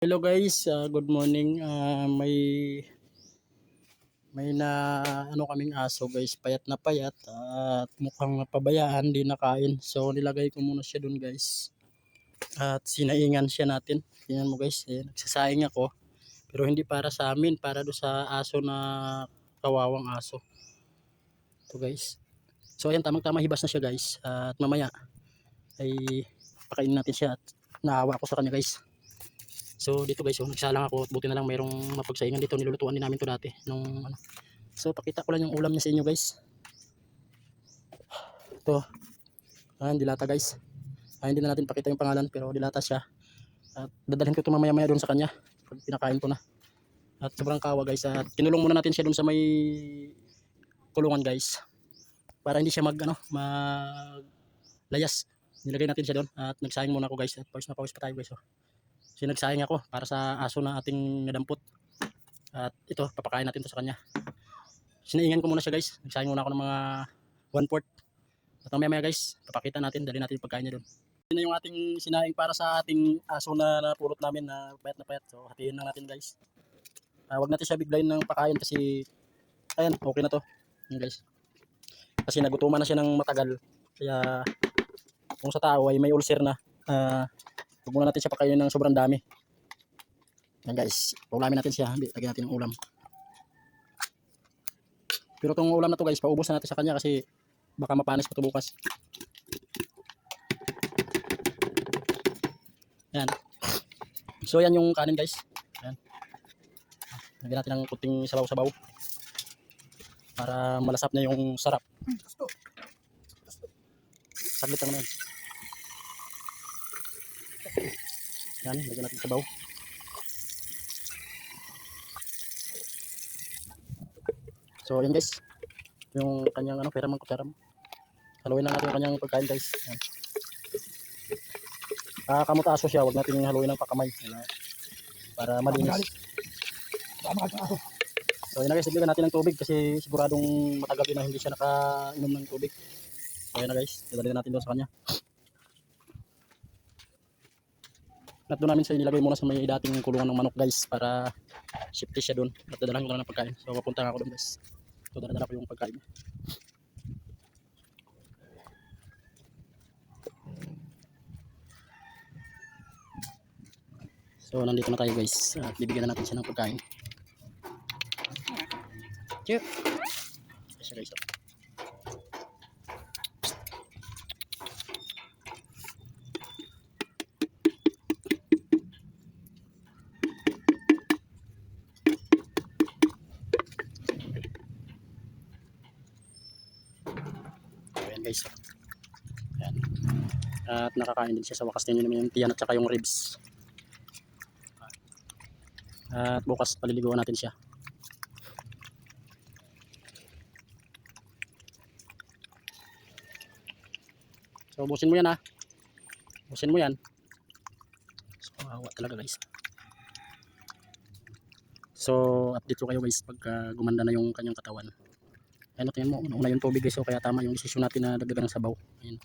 Hello guys, good morning. May na ano kaming aso guys, payat na payat at mukhang napabayaan, di nakain. So nilagay ko muna siya dun guys. At sinaingan siya natin. Tingnan mo guys, nagsasaing ako. Pero hindi para sa amin, para do sa aso na kawawang aso. Ito guys. So ayan, tamang-tama hibas na siya guys. At mamaya ay pakainin natin siya at naawa ako sa kanya guys. So dito guys, nagsalang ako at buti na lang mayroong mapagsaingan dito. Nilulutuan din namin to dati nung ano. So pakita ko lang yung ulam niya sa inyo guys. Ito, dilata guys. Hindi na natin pakita yung pangalan pero dilata siya. At dadalhin ko ito mamaya maya doon sa kanya pag pinakain ko na. At sobrang kawa guys. At kinulong muna natin siya doon sa may kulungan guys. Para hindi siya maglayas. Nilagay natin siya doon at nagsaing muna ako guys. At pawis na pawis pa tayo guys. So nagsaing ako para sa aso na ating nadampot. At ito, papakain natin to sa kanya. Sinaingan ko muna siya guys. Nagsaing muna ako ng mga 1/4. At mamaya guys, papakita natin, dali natin yung pagkain niya doon. Ito na yung ating sinaing para sa ating aso na napulot namin na payat na payat. So hatiin lang natin guys. Wag natin siya biglayin ng pakain kasi ayan, okay na to. Yan guys. Kasi nagutuman na siya ng matagal. Kaya kung sa tao ay may ulcer na, huwag muna natin siya pakainin ng sobrang dami. Yan guys, ulamin natin siya, lagyan natin ng ulam. Pero itong ulam na to guys, paubos na natin sa kanya kasi baka mapanis pa ito bukas. Yan. So yan yung kanin guys. Yan. Lagyan natin ng kunting sabaw-sabaw para malasap na yung sarap. Saglit lang na yan. Yan, lagyan natin sabaw. So yan guys, yung kanyang pera mang kutsara mo. Haluin lang natin yung kanyang pagkain guys. Yan. Kamot aso siya, wag natin haluin ng pakamay. Yan, para malinis. So yun na guys, ibigyan natin ng tubig kasi siguradong matagal din na hindi siya nakainom ng tubig. So yun na guys, dadalhin natin doon sa kanya. At doon namin sa inilagay muna sa may dating kulungan ng manok guys para safety siya doon. At dadalhin ko na ng pagkain. So papunta nga ako doon guys. So dadala ko yung pagkain. So nandito na tayo guys. At bibigyan na natin siya ng pagkain. Cheers! Siya guys. Ayan guys. Ayan. At nakakain din siya sa wakas ninyo naman yung tiyan at saka yung ribs. At bukas paliliguan natin siya. So busin mo yan ha. Busin mo yan. So awa talaga guys. So update ko kayo guys pagka gumanda na yung kanyang katawan. Ayan, tingnan mo, una yung tubig guys. So kaya tama yung desisyon natin na dagdagan ng sabaw. Ayan.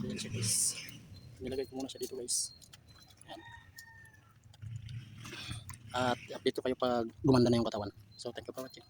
Ayan siya guys. Nilagay ko muna siya dito guys. Ayan. At update ko kayo pag gumanda na yung katawan. So thank you for watching.